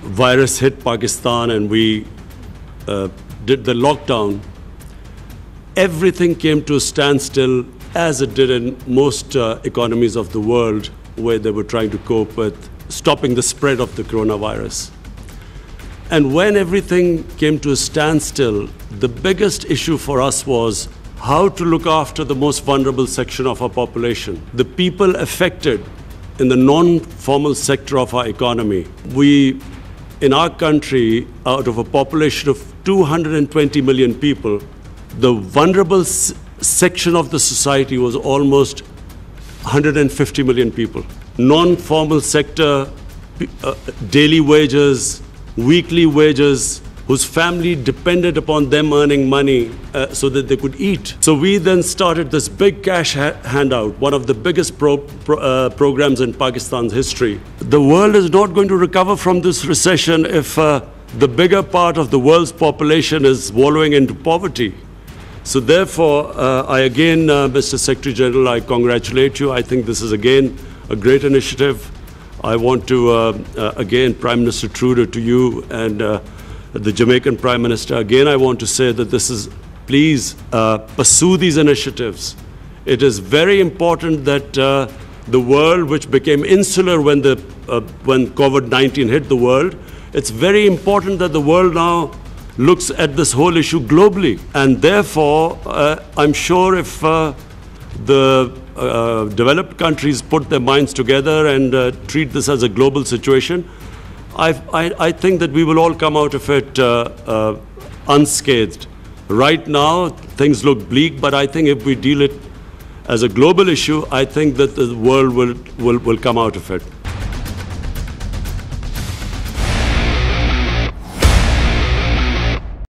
virus hit Pakistan and we did the lockdown, everything came to a standstill, as it did in most economies of the world where they were trying to cope with stopping the spread of the coronavirus. And when everything came to a standstill, the biggest issue for us was how to look after the most vulnerable section of our population, the people affected in the non-formal sector of our economy. We, in our country, out of a population of 220 million people, the vulnerable section of the society was almost 150 million people. Non-formal sector, daily wages, weekly wages, whose family depended upon them earning money so that they could eat. So we then started this big cash handout, one of the biggest programs in Pakistan's history. The world is not going to recover from this recession if the bigger part of the world's population is wallowing into poverty. So therefore, I again, Mr. Secretary General, I congratulate you. I think this is again a great initiative. I want to, again, Prime Minister Trudeau, to you and the Jamaican Prime Minister, again, I want to say that this is, please pursue these initiatives. It is very important that the world, which became insular when COVID-19 hit the world, it's very important that the world now looks at this whole issue globally. And therefore, I'm sure if the developed countries put their minds together and treat this as a global situation, I think that we will all come out of it unscathed. Right now, things look bleak, but I think if we deal it as a global issue, I think that the world will come out of it.